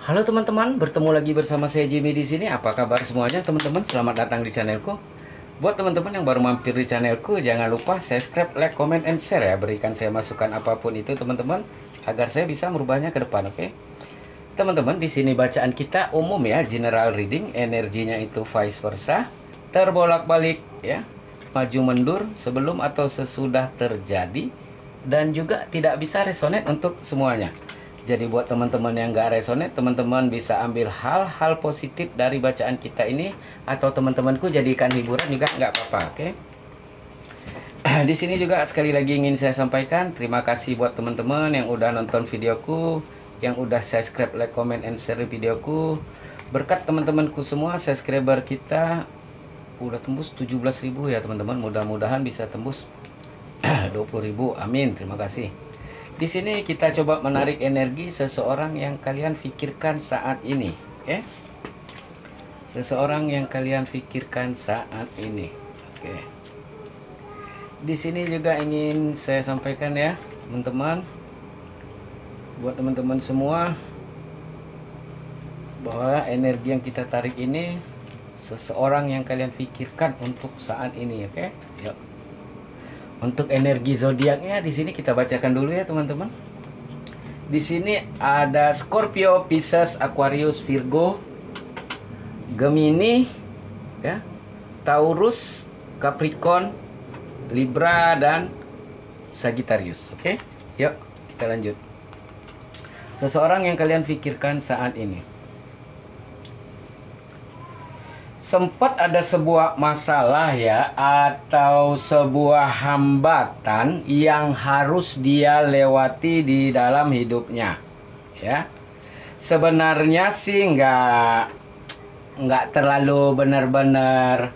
Halo teman-teman, bertemu lagi bersama saya Jimmy di sini. Apa kabar semuanya teman-teman? Selamat datang di channelku. Buat teman-teman yang baru mampir di channelku, jangan lupa subscribe, like, comment, and share ya. Berikan saya masukan apapun itu teman-teman, agar saya bisa merubahnya ke depan, oke? Teman-teman, di sini bacaan kita umum ya, general reading, energinya itu vice versa, terbolak-balik ya, maju mundur, sebelum atau sesudah terjadi, dan juga tidak bisa resonate untuk semuanya. Jadi buat teman-teman yang gak resonate, teman-teman bisa ambil hal-hal positif dari bacaan kita ini, atau teman-temanku jadikan hiburan juga nggak apa-apa, oke? Di sini juga sekali lagi ingin saya sampaikan terima kasih buat teman-teman yang udah nonton videoku, yang udah subscribe, like, comment, and share videoku. Berkat teman-temanku semua, subscriber kita udah tembus 17.000 ya teman-teman. Mudah-mudahan bisa tembus 20.000. Amin. Terima kasih. Di sini kita coba menarik energi seseorang yang kalian pikirkan saat ini, ya. Seseorang yang kalian pikirkan saat ini. Oke. Di sini juga ingin saya sampaikan ya, teman-teman. Buat teman-teman semua, bahwa energi yang kita tarik ini seseorang yang kalian pikirkan untuk saat ini, oke? Yuk. Untuk energi zodiaknya di sini kita bacakan dulu ya teman-teman. Di sini ada Scorpio, Pisces, Aquarius, Virgo, Gemini, ya, Taurus, Capricorn, Libra, dan Sagittarius. Oke, yuk kita lanjut. Seseorang yang kalian pikirkan saat ini. Sempat ada sebuah masalah ya, atau sebuah hambatan yang harus dia lewati di dalam hidupnya, ya. Sebenarnya sih nggak terlalu benar-benar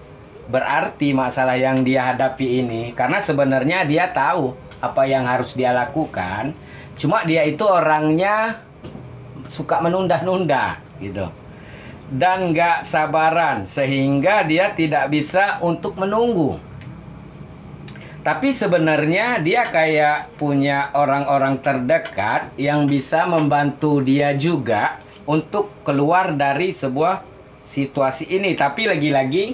berarti masalah yang dia hadapi ini, karena sebenarnya dia tahu apa yang harus dia lakukan. Cuma dia itu orangnya suka menunda-nunda gitu, dan gak sabaran, sehingga dia tidak bisa untuk menunggu. Tapi sebenarnya dia kayak punya orang-orang terdekat yang bisa membantu dia juga untuk keluar dari sebuah situasi ini. Tapi lagi-lagi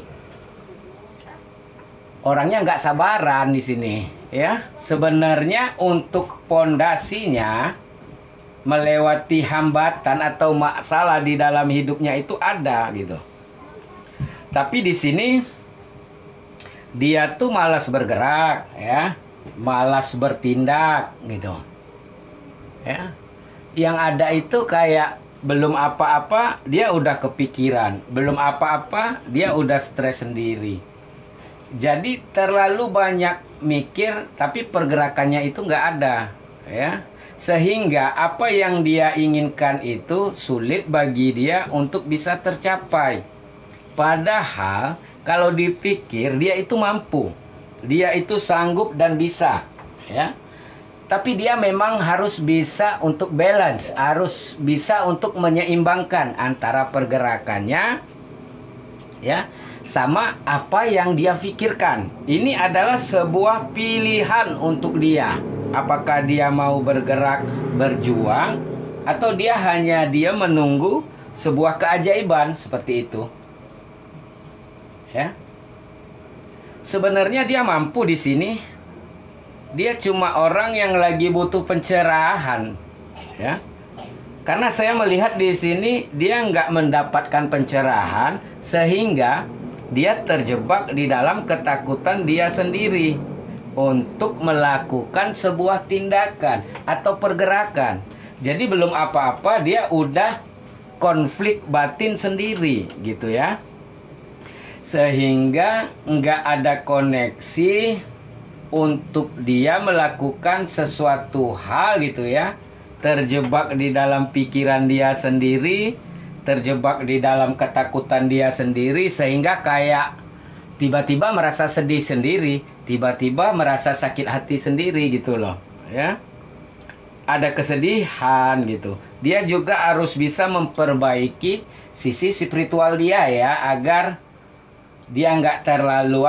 orangnya nggak sabaran di sini, ya. Sebenarnya untuk pondasinya melewati hambatan atau masalah di dalam hidupnya itu ada gitu. Tapi di sini dia tuh malas bergerak, ya, malas bertindak gitu, ya. Yang ada itu kayak belum apa-apa dia udah kepikiran, belum apa-apa dia udah stres sendiri. Jadi terlalu banyak mikir tapi pergerakannya itu nggak ada, ya. Sehingga apa yang dia inginkan itu sulit bagi dia untuk bisa tercapai. Padahal kalau dipikir dia itu mampu, dia itu sanggup dan bisa, ya. Tapi dia memang harus bisa untuk balance, harus bisa untuk menyeimbangkan antara pergerakannya, ya, sama apa yang dia pikirkan. Ini adalah sebuah pilihan untuk dia. Apakah dia mau bergerak, berjuang, atau dia hanya menunggu sebuah keajaiban seperti itu, ya. Sebenarnya dia mampu di sini. Dia cuma orang yang lagi butuh pencerahan, ya. Karena saya melihat di sini dia nggak mendapatkan pencerahan, sehingga dia terjebak di dalam ketakutan dia sendiri untuk melakukan sebuah tindakan atau pergerakan. Jadi belum apa-apa dia udah konflik batin sendiri gitu ya. Sehingga nggak ada koneksi untuk dia melakukan sesuatu hal gitu ya. Terjebak di dalam pikiran dia sendiri, terjebak di dalam ketakutan dia sendiri, sehingga kayak tiba-tiba merasa sedih sendiri, tiba-tiba merasa sakit hati sendiri gitu loh, ya. Ada kesedihan gitu. Dia juga harus bisa memperbaiki sisi spiritual dia ya, agar dia nggak terlalu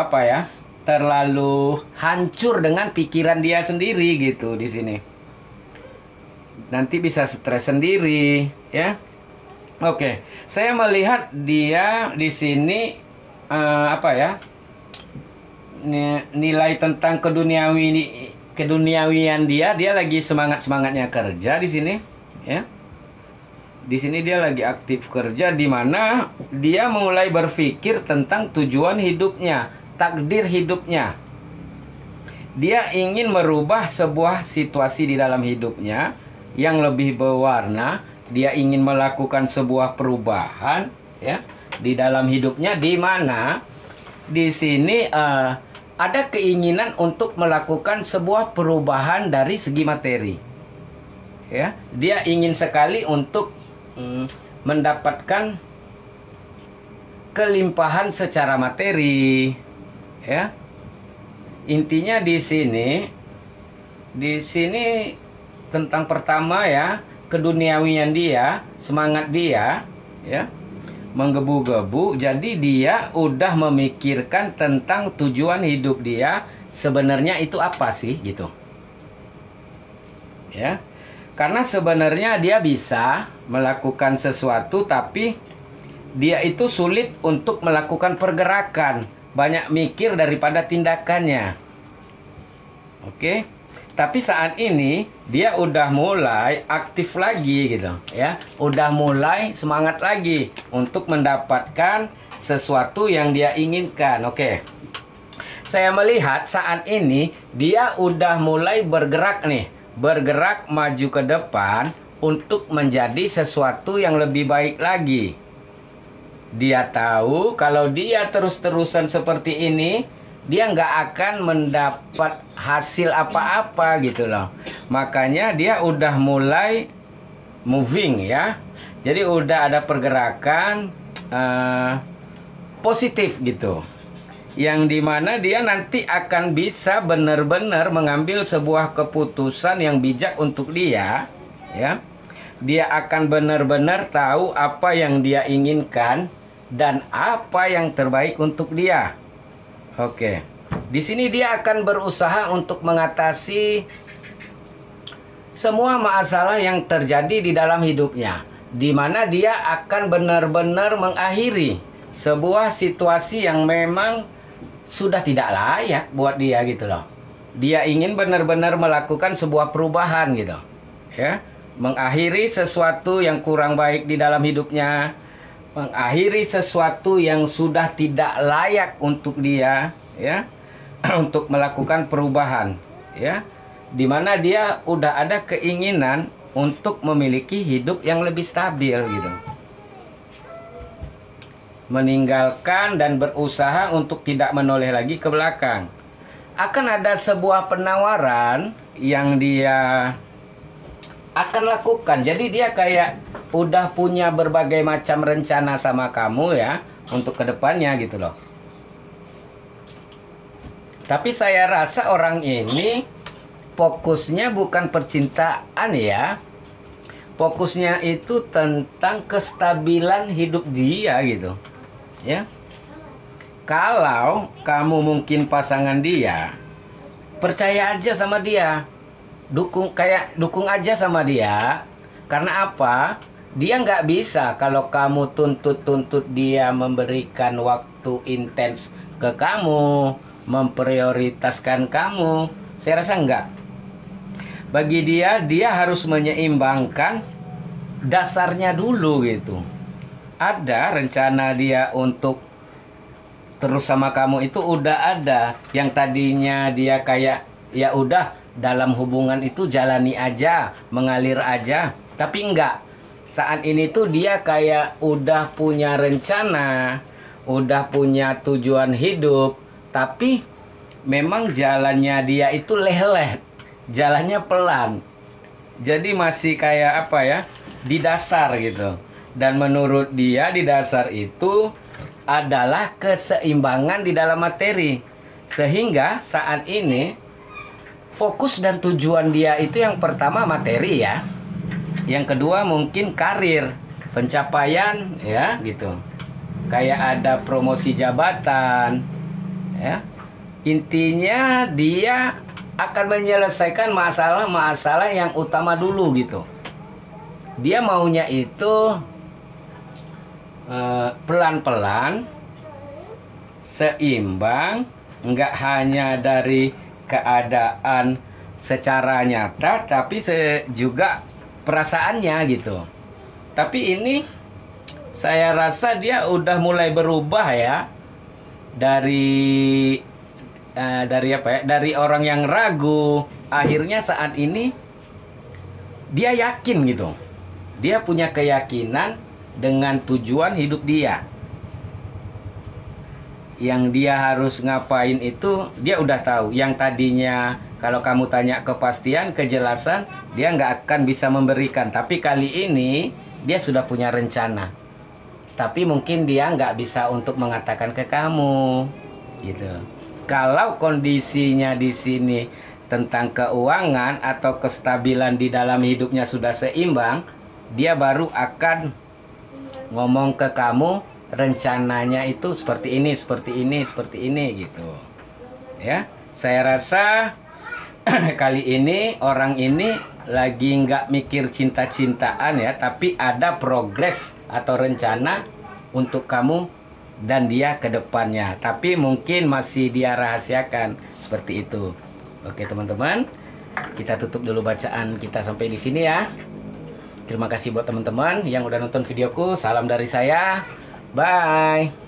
terlalu hancur dengan pikiran dia sendiri gitu di sini. Nanti bisa stres sendiri, ya. Oke, saya melihat dia di sini apa ya? Nilai tentang keduniawian dia lagi semangatnya kerja di sini, ya. Di sini dia lagi aktif kerja, di mana dia mulai berpikir tentang tujuan hidupnya, takdir hidupnya. Dia ingin merubah sebuah situasi di dalam hidupnya yang lebih berwarna. Dia ingin melakukan sebuah perubahan, ya, di dalam hidupnya, di mana di sini ada keinginan untuk melakukan sebuah perubahan dari segi materi. Ya, dia ingin sekali untuk mendapatkan kelimpahan secara materi, ya. Intinya di sini tentang pertama ya, keduniawian dia, semangat dia, ya, menggebu-gebu. Jadi dia udah memikirkan tentang tujuan hidup dia sebenarnya itu apa sih, gitu. Ya. Karena sebenarnya dia bisa melakukan sesuatu, tapi dia itu sulit untuk melakukan pergerakan. Banyak mikir daripada tindakannya. Oke. Tapi saat ini dia udah mulai aktif lagi gitu, ya. Udah mulai semangat lagi untuk mendapatkan sesuatu yang dia inginkan. Oke. Saya melihat saat ini dia udah mulai bergerak nih, bergerak maju ke depan untuk menjadi sesuatu yang lebih baik lagi. Dia tahu kalau dia terus-terusan seperti ini, dia nggak akan mendapat hasil apa-apa gitu loh. Makanya dia udah mulai moving, ya. Jadi udah ada pergerakan positif gitu. Yang dimana dia nanti akan bisa benar-benar mengambil sebuah keputusan yang bijak untuk dia, ya. Dia akan benar-benar tahu apa yang dia inginkan dan apa yang terbaik untuk dia. Oke, di sini dia akan berusaha untuk mengatasi semua masalah yang terjadi di dalam hidupnya, di mana dia akan benar-benar mengakhiri sebuah situasi yang memang sudah tidak layak buat dia gitu loh. Dia ingin benar-benar melakukan sebuah perubahan gitu, ya, mengakhiri sesuatu yang kurang baik di dalam hidupnya, mengakhiri sesuatu yang sudah tidak layak untuk dia, ya, untuk melakukan perubahan, ya, dimana dia udah ada keinginan untuk memiliki hidup yang lebih stabil gitu, meninggalkan dan berusaha untuk tidak menoleh lagi ke belakang. Akan ada sebuah penawaran yang dia akan lakukan. Jadi dia kayak udah punya berbagai macam rencana sama kamu, ya, untuk kedepannya gitu loh. Tapi saya rasa orang ini fokusnya bukan percintaan, ya. Fokusnya itu tentang kestabilan hidup dia gitu, ya. Kalau kamu mungkin pasangan dia, percaya aja sama dia. Dukung aja sama dia. Karena apa? Dia nggak bisa kalau kamu tuntut dia memberikan waktu intens ke kamu, memprioritaskan kamu. Saya rasa enggak. Bagi dia harus menyeimbangkan dasarnya dulu gitu. Ada rencana dia untuk terus sama kamu itu udah ada. Yang tadinya dia kayak ya udah dalam hubungan itu jalani aja, mengalir aja. Tapi enggak. Saat ini tuh dia kayak udah punya rencana, udah punya tujuan hidup, tapi memang jalannya dia itu lelet, jalannya pelan. Jadi masih kayak apa ya, di dasar gitu. Dan menurut dia di dasar itu adalah keseimbangan di dalam materi. Sehingga saat ini fokus dan tujuan dia itu yang pertama materi, ya. Yang kedua mungkin karir, pencapaian, ya gitu. Kayak ada promosi jabatan, ya. Intinya dia akan menyelesaikan masalah-masalah yang utama dulu gitu. Dia maunya itu pelan-pelan, seimbang, nggak hanya dari keadaan secara nyata, tapi juga perasaannya gitu. Tapi ini saya rasa dia udah mulai berubah ya, dari apa ya, dari orang yang ragu, akhirnya saat ini dia yakin gitu. Dia punya keyakinan dengan tujuan hidup dia. Yang dia harus ngapain itu dia udah tahu. Yang tadinya kalau kamu tanya kepastian, kejelasan, dia nggak akan bisa memberikan. Tapi kali ini dia sudah punya rencana. Tapi mungkin dia nggak bisa untuk mengatakan ke kamu, gitu. Kalau kondisinya di sini tentang keuangan atau kestabilan di dalam hidupnya sudah seimbang, dia baru akan ngomong ke kamu rencananya itu seperti ini, seperti ini, seperti ini, gitu. Ya, saya rasa kali ini orang ini lagi nggak mikir cinta-cintaan ya, tapi ada progres atau rencana untuk kamu dan dia ke depannya. Tapi mungkin masih dia rahasiakan seperti itu. Oke teman-teman, kita tutup dulu bacaan kita sampai di sini ya. Terima kasih buat teman-teman yang udah nonton videoku. Salam dari saya. Bye.